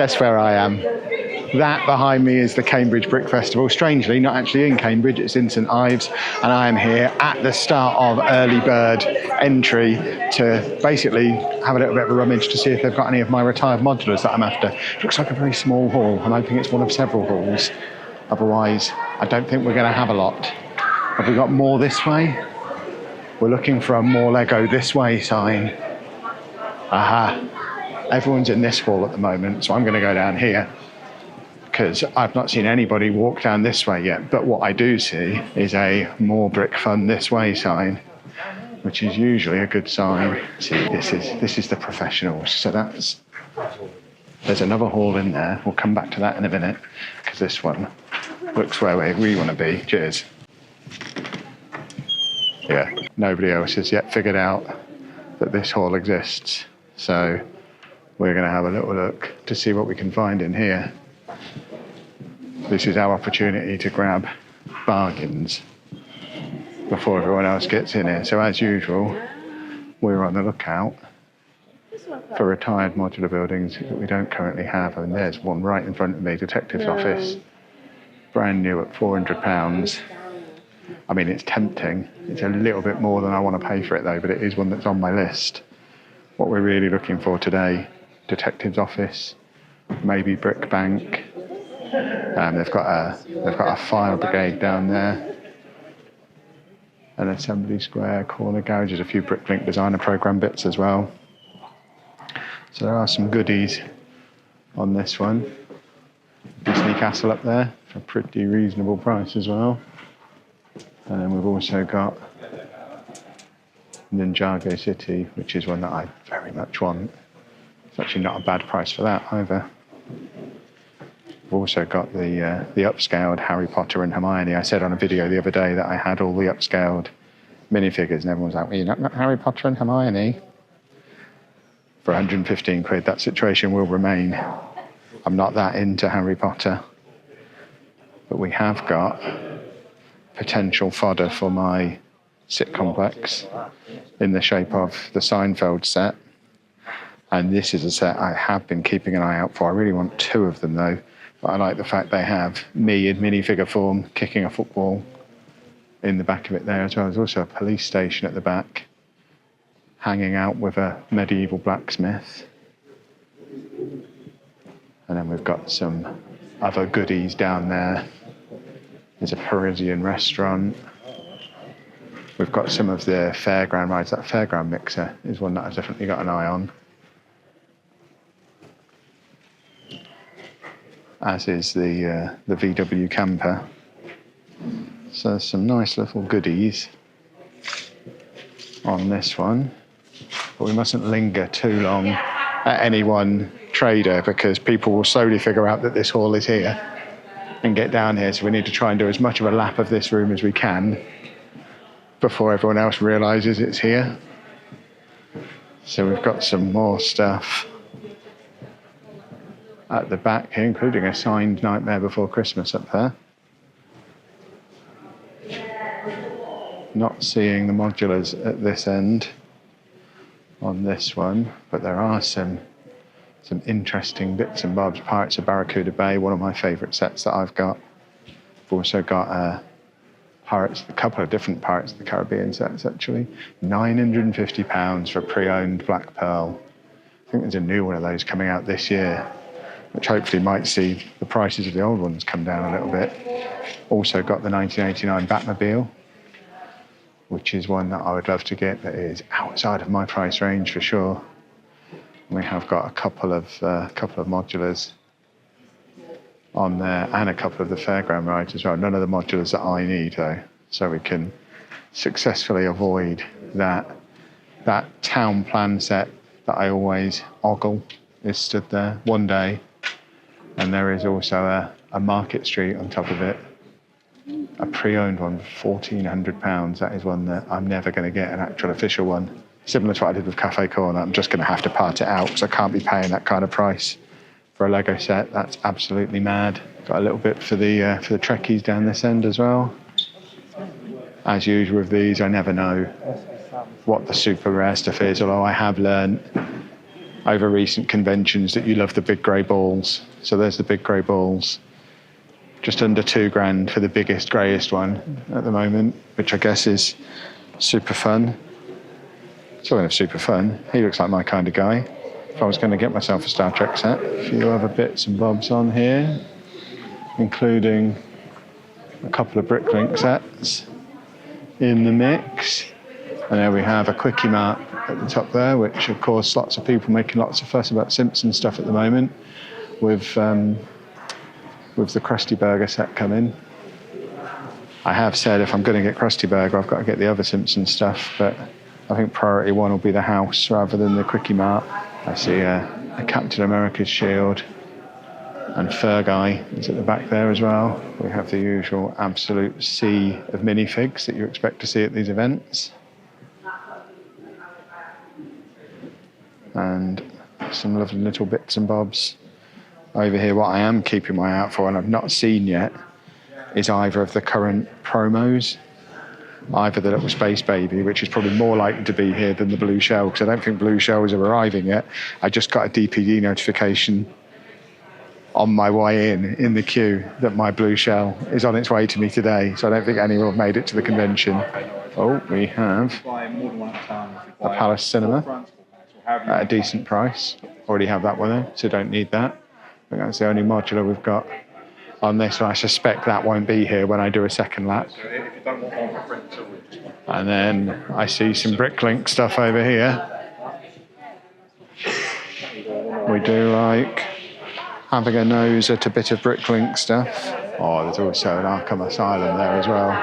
Guess where I am? That behind me is the Cambridge Brick Festival. Strangely, not actually in Cambridge, it's in St Ives, and I am here at the start of early bird entry to basically have a little bit of a rummage to see if they've got any of my retired modulars that I'm after. It looks like a very small hall. I'm hoping it's one of several halls. Otherwise, I don't think we're going to have a lot. Have we got more this way? We're looking for a more Lego this way sign. Aha. Everyone's in this hall at the moment, so I'm going to go down here because I've not seen anybody walk down this way yet. But what I do see is a more brick fun this way sign, which is usually a good sign. See, this is the professionals. So there's another hall in there. We'll come back to that in a minute because this one looks where we want to be. Cheers. Yeah, nobody else has yet figured out that this hall exists. So we're going to have a little look to see what we can find in here. This is our opportunity to grab bargains before everyone else gets in here. So as usual, we're on the lookout for retired modular buildings that we don't currently have. And there's one right in front of me, Detective's Office, brand new at £400. I mean, it's tempting. It's a little bit more than I want to pay for it though, but it is one that's on my list. What we're really looking for today, Detective's Office, maybe Brick Bank. They've got a fire brigade down there, an Assembly Square, corner garages, a few Bricklink designer program bits as well. So there are some goodies on this one. Disney Castle up there for a pretty reasonable price as well. And then we've also got Ninjago City, which is one that I very much want. It's actually not a bad price for that either. We've also got the upscaled Harry Potter and Hermione. I said on a video the other day that I had all the upscaled minifigures, and everyone's like, well, you're not Harry Potter and Hermione? For 115 quid, that situation will remain. I'm not that into Harry Potter. But we have got potential fodder for my sit complex in the shape of the Seinfeld set. And this is a set I have been keeping an eye out for. I really want two of them though. But I like the fact they have me in minifigure form kicking a football in the back of it there as well. There's also a police station at the back, hanging out with a medieval blacksmith. And then we've got some other goodies down there. There's a Parisian restaurant. We've got some of the fairground rides. That fairground mixer is one that I've definitely got an eye on. As is the VW camper. So there's some nice little goodies on this one. But we mustn't linger too long at any one trader because people will slowly figure out that this hall is here and get down here. So we need to try and do as much of a lap of this room as we can before everyone else realises it's here. So we've got some more stuff at the back here, including a signed Nightmare Before Christmas up there. Not seeing the modulars at this end on this one, but there are some interesting bits and bobs. Pirates of Barracuda Bay, one of my favourite sets that I've got. I've also got a couple of different Pirates of the Caribbean sets actually. £950 for a pre-owned Black Pearl. I think there's a new one of those coming out this year, which hopefully might see the prices of the old ones come down a little bit. Also got the 1989 Batmobile, which is one that I would love to get that is outside of my price range for sure. We have got a couple of modulars on there and a couple of the fairground rides as well. None of the modulars that I need though, so we can successfully avoid that town plan set that I always ogle is stood there one day, and there is also a Market Street on top of it, a pre-owned one for £1,400. That is one that I'm never going to get an actual official one. Similar to what I did with Cafe Corner, I'm just going to have to part it out because I can't be paying that kind of price for a Lego set. That's absolutely mad. Got a little bit for the Trekkies down this end as well. As usual with these, I never know what the super rare stuff is, although I have learned over recent conventions that you love the big grey balls. So there's the big grey balls. Just under £2,000 for the biggest, greyest one at the moment, which I guess is super fun. Talking of super fun, he looks like my kind of guy. If I was going to get myself a Star Trek set, a few other bits and bobs on here, including a couple of Bricklink sets in the mix. And there we have a quickie mart at the top there, which of course lots of people making lots of fuss about Simpsons stuff at the moment with the Krusty Burger set coming. I have said if I'm going to get Krusty Burger, I've got to get the other Simpsons stuff, but I think priority one will be the house rather than the quickie mart. I see a Captain America's shield, and Fur Guy is at the back there as well. We have the usual absolute sea of minifigs that you expect to see at these events. And some lovely little bits and bobs. Over here, what I am keeping my eye out for, and I've not seen yet, is either of the current promos. Either the little Space Baby, which is probably more likely to be here than the Blue Shell, because I don't think Blue Shells are arriving yet. I just got a DPD notification on my way in the queue that my Blue Shell is on its way to me today, so I don't think anyone have made it to the convention. Oh, we have a Palace Cinema at a decent price. Already have that one there, so don't need that. I think that's the only modular we've got on this, and I suspect that won't be here when I do a second lap. And then I see some Bricklink stuff over here. We do like having a nose at a bit of Bricklink stuff. Oh, there's also an Arkham Asylum there as well,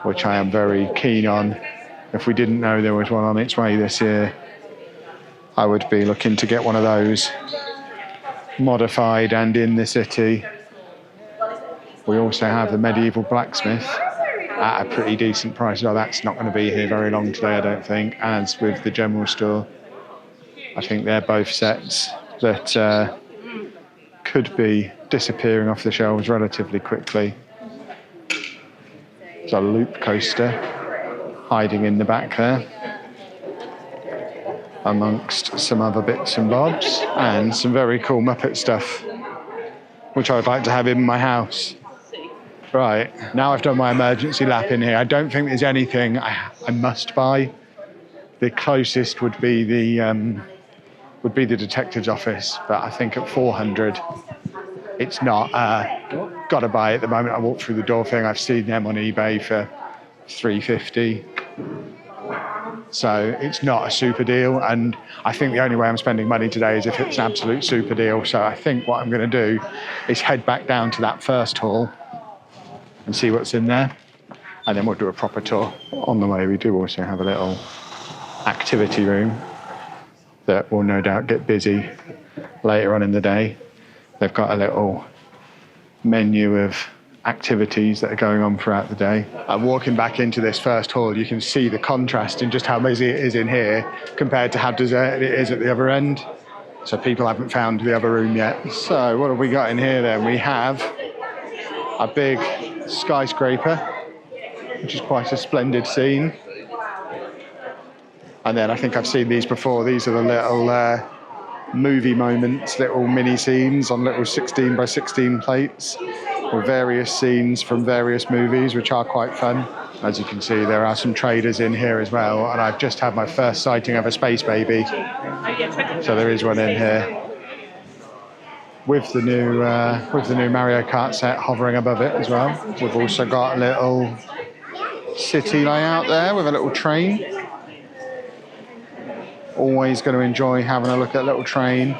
which I am very keen on. If we didn't know there was one on its way this year, I would be looking to get one of those modified and in the city. We also have the Medieval Blacksmith at a pretty decent price. No, that's not going to be here very long today, I don't think. As with the general store, I think they're both sets that could be disappearing off the shelves relatively quickly. There's a loop coaster hiding in the back there, amongst some other bits and bobs, and some very cool Muppet stuff, which I would like to have in my house. Right, now I've done my emergency lap in here. I don't think there's anything I must buy. The closest would be the detective's office, but I think at 400, it's not. Got to buy it at the moment. I walked through the door thing. I've seen them on eBay for 350. So it's not a super deal, and I think the only way I'm spending money today is if it's an absolute super deal. So I think what I'm going to do is head back down to that first hall and see what's in there, and then we'll do a proper tour. On the way, we do also have a little activity room that will no doubt get busy later on in the day. They've got a little menu of activities that are going on throughout the day. I'm walking back into this first hall. You can see the contrast in just how busy it is in here compared to how deserted it is at the other end. So people haven't found the other room yet. So what have we got in here then? We have a big skyscraper, which is quite a splendid scene. And then I think I've seen these before. These are the little movie moments, little mini scenes on little 16 by 16 plates with various scenes from various movies, which are quite fun. As you can see, there are some traders in here as well, and I've just had my first sighting of a Space Baby. So there is one in here with the new Mario Kart set hovering above it as well. We've also got a little city layout there with a little train. Always going to enjoy having a look at a little train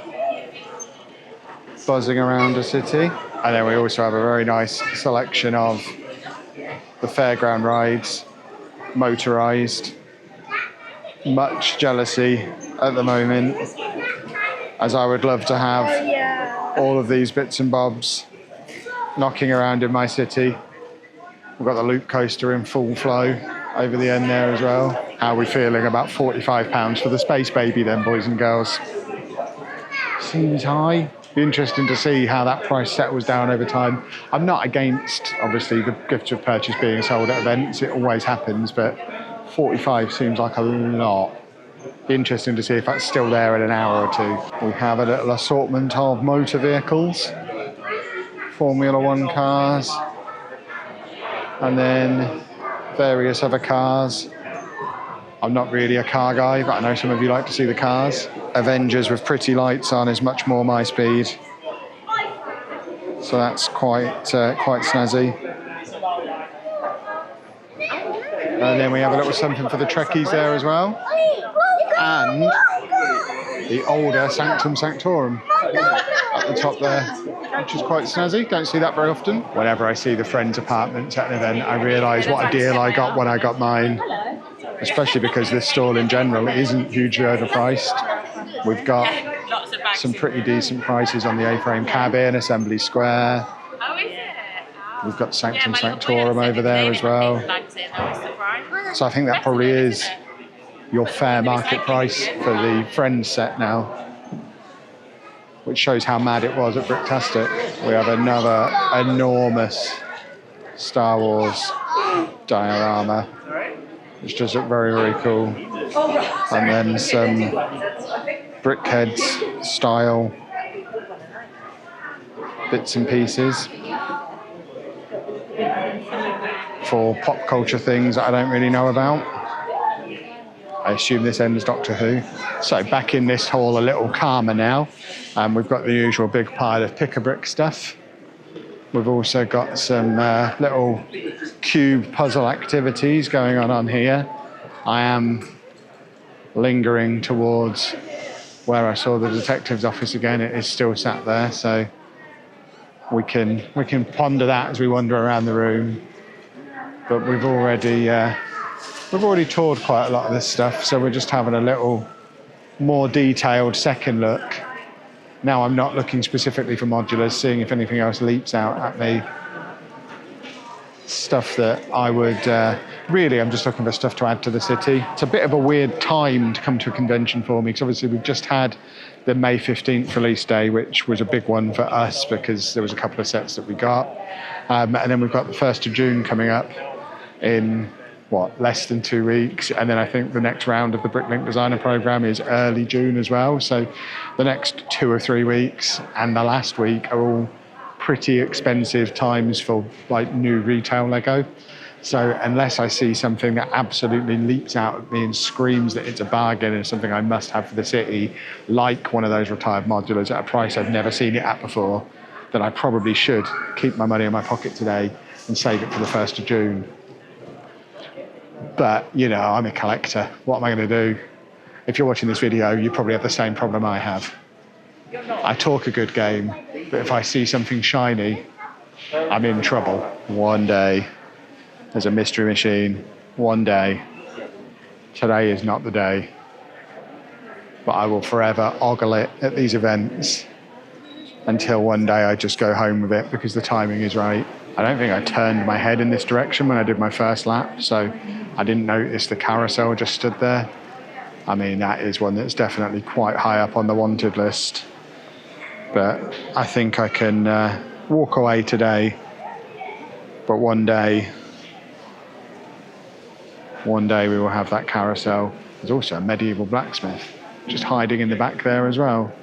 buzzing around a city. And then we also have a very nice selection of the fairground rides, motorised. Much jealousy at the moment, as I would love to have all of these bits and bobs knocking around in my city. We've got the loop coaster in full flow over the end there as well. How are we feeling about £45 for the Space Baby then, boys and girls? Seems high. Be interesting to see how that price settles down over time. I'm not against, obviously, the gift of purchase being sold at events. It always happens, but 45 seems like a lot. Be interesting to see if that's still there in an hour or two. We have a little assortment of motor vehicles, Formula One cars, and then various other cars. I'm not really a car guy, but I know some of you like to see the cars. Avengers with pretty lights on is much more my speed. So that's quite snazzy. And then we have a little something for the Trekkies there as well. And the older Sanctum Sanctorum at the top there, which is quite snazzy. Don't see that very often. Whenever I see the Friends apartments at an event, I realise what a deal I got when I got mine. Especially because this stall in general isn't hugely overpriced. We've got some pretty decent prices on the A-frame cabin, Assembly Square. We've got Sanctum Sanctorum over there as well. So I think that probably is your fair market price for the Friends set now, which shows how mad it was at Bricktastic. We have another enormous Star Wars diorama, which does look very, very cool. And then some Brickheads style bits and pieces for pop culture things that I don't really know about. I assume this ends Doctor Who. So back in this hall a little calmer now. We've got the usual big pile of pick-a-brick stuff. We've also got some little cube puzzle activities going on here. I am lingering towards where I saw the detective's office again. It is still sat there, so we can ponder that as we wander around the room. But we've already toured quite a lot of this stuff, so we're just having a little more detailed second look. Now I'm not looking specifically for modulars, seeing if anything else leaps out at me. Stuff that I would... really, I'm just looking for stuff to add to the city. It's a bit of a weird time to come to a convention for me, because obviously we've just had the May 15th release day, which was a big one for us because there was a couple of sets that we got. And then we've got the 1st of June coming up in, less than 2 weeks. And then I think the next round of the Bricklink Designer Programme is early June as well. So the next 2 or 3 weeks and the last week are all pretty expensive times for new retail Lego. So unless I see something that absolutely leaps out at me and screams that it's a bargain and something I must have for the city, like one of those retired modulars at a price I've never seen it at before, then I probably should keep my money in my pocket today and save it for the 1st of June. But, I'm a collector. What am I going to do? If you're watching this video, you probably have the same problem I have. I talk a good game, but if I see something shiny, I'm in trouble. One day, there's a mystery machine. One day. Today is not the day. But I will forever ogle it at these events until one day I just go home with it because the timing is right. I don't think I turned my head in this direction when I did my first lap, so I didn't notice the carousel just stood there. I mean, that is one that's definitely quite high up on the wanted list. But I think I can walk away today. But one day we will have that carousel. There's also a medieval blacksmith just hiding in the back there as well.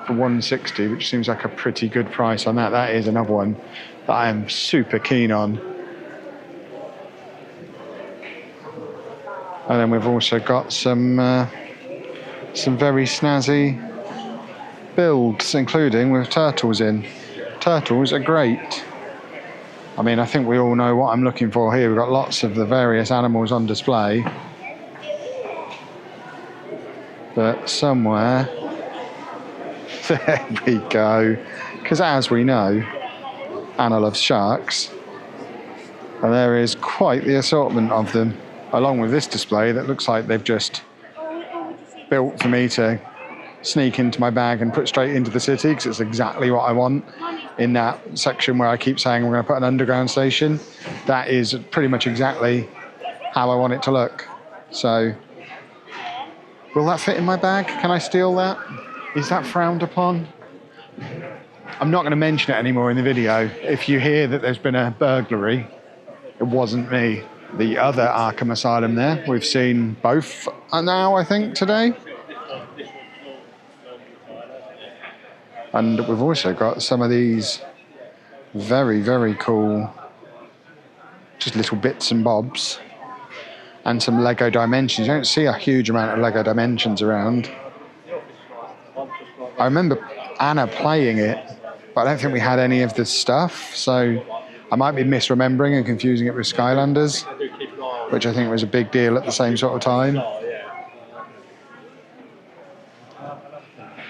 For 160, which seems like a pretty good price on that. That is another one that I am super keen on. And then we've also got some very snazzy builds, including with turtles in. Turtles are great. I mean, I think we all know what I'm looking for here. We've got lots of the various animals on display. But somewhere... There we go. Because as we know, Anna loves sharks. And there is quite the assortment of them, along with this display that looks like they've just built for me to sneak into my bag and put straight into the city, because it's exactly what I want. In that section where I keep saying we're going to put an underground station, that is pretty much exactly how I want it to look. So, will that fit in my bag? Can I steal that? Is that frowned upon? I'm not going to mention it anymore in the video. If you hear that there's been a burglary, it wasn't me. the other Arkham Asylum there. We've seen both now, I think, today. And we've also got some of these very, very cool, just little bits and bobs. And some Lego Dimensions. You don't see a huge amount of Lego Dimensions around. I remember Anna playing it, but I don't think we had any of the stuff. So I might be misremembering and confusing it with Skylanders, which I think was a big deal at the same sort of time.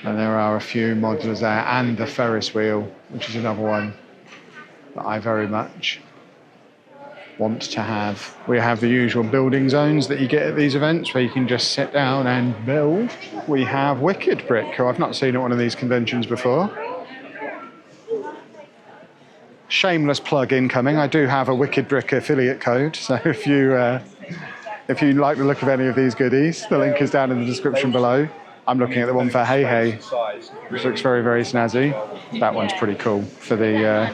And there are a few modulars there, and the Ferris wheel, which is another one that I very much want to have. We have the usual building zones that you get at these events where you can just sit down and build. We have Wicked Brick, who I've not seen at one of these conventions before. Shameless plug incoming. I do have a Wicked Brick affiliate code, so if you like the look of any of these goodies, the link is down in the description below. I'm looking at the one for Hey Hey, which looks very, very snazzy. That one's pretty cool for the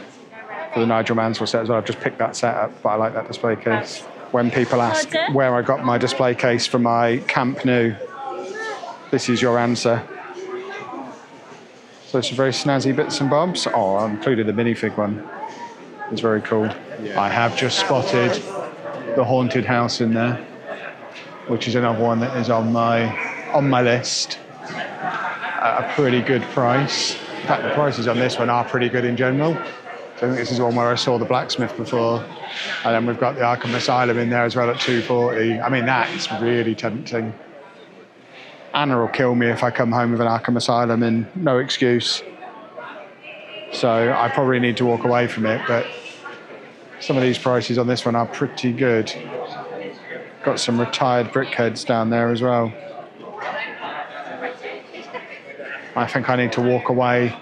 Nigel Mansell set as well. I've just picked that set up, but I like that display case. When people ask where I got my display case for my Camp Nou, this is your answer. So some very snazzy bits and bobs. Oh, I included the minifig one. It's very cool. Yeah. I have just spotted the Haunted House in there, which is another one that is on my list at a pretty good price. In fact, the prices on this one are pretty good in general. So I think this is one where I saw the blacksmith before. And then we've got the Arkham Asylum in there as well at $240. I mean, that is really tempting. Anna will kill me if I come home with an Arkham Asylum and no excuse. So I probably need to walk away from it, but some of these prices on this one are pretty good. Got some retired brickheads down there as well. I think I need to walk away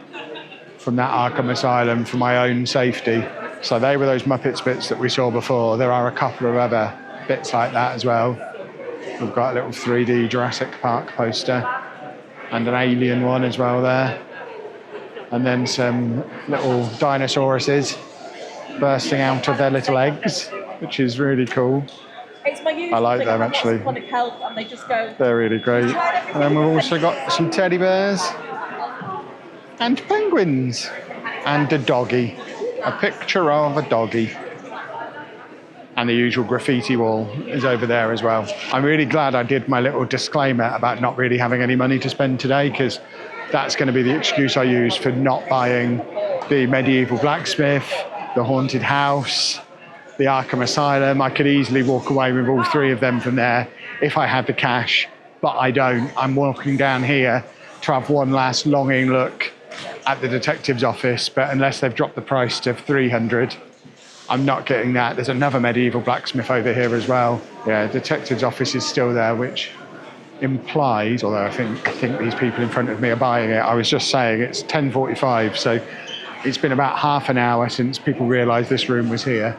from that Arkham Asylum for my own safety. So they were those Muppets bits that we saw before. There are a couple of other bits like that as well. We've got a little 3D Jurassic Park poster and an alien one as well there. And then some little dinosauruses bursting out of their little eggs, which is really cool. I like them actually. And they just go, they're really great. And then we've also got some teddy bears and penguins and a doggy. A picture of a doggy. And the usual graffiti wall is over there as well. I'm really glad I did my little disclaimer about not really having any money to spend today, because that's going to be the excuse I use for not buying the medieval blacksmith, the haunted house, the Arkham Asylum. I could easily walk away with all three of them from there if I had the cash, but I don't. I'm walking down here to have one last longing look at the detective's office, but unless they've dropped the price to 300, I'm not getting that. There's another medieval blacksmith over here as well. Yeah, detective's office is still there, which implies, although I think these people in front of me are buying it. I was just saying it's 10:45, so it's been about half an hour since people realised this room was here.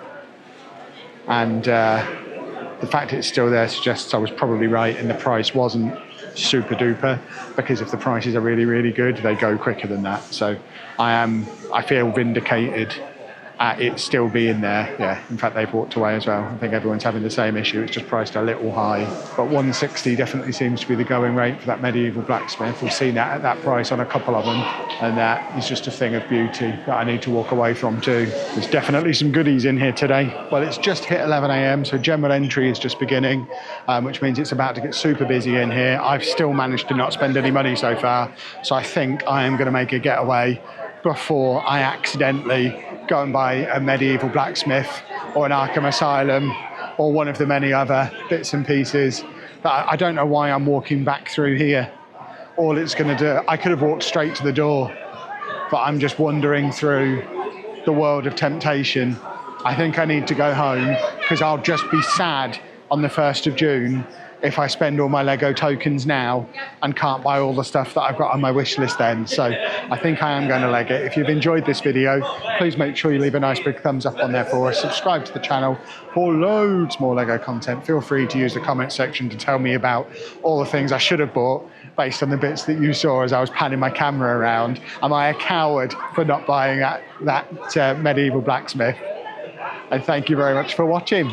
And the fact it's still there suggests I was probably right and the price wasn't super duper, because if the prices are really, really good, they go quicker than that. So I feel vindicated at it still being there. Yeah, in fact, they've walked away as well. I think everyone's having the same issue. It's just priced a little high. But 160 definitely seems to be the going rate for that medieval blacksmith. We've seen that at that price on a couple of them. And that is just a thing of beauty that I need to walk away from too. There's definitely some goodies in here today. Well, it's just hit 11 a.m, so general entry is just beginning, which means it's about to get super busy in here. I've still managed to not spend any money so far. So I think I am going to make a getaway before I accidentally go and buy a medieval blacksmith or an Arkham Asylum or one of the many other bits and pieces. But I don't know why I'm walking back through here. All it's going to do, I could have walked straight to the door, but I'm just wandering through the world of temptation. I think I need to go home, because I'll just be sad on the 1st of June if I spend all my Lego tokens now and can't buy all the stuff that I've got on my wish list then. So I think I am going to leg it. If you've enjoyed this video, please make sure you leave a nice big thumbs up on there for us. Subscribe to the channel for loads more Lego content. Feel free to use the comment section to tell me about all the things I should have bought based on the bits that you saw as I was panning my camera around. Am I a coward for not buying that medieval blacksmith? And thank you very much for watching.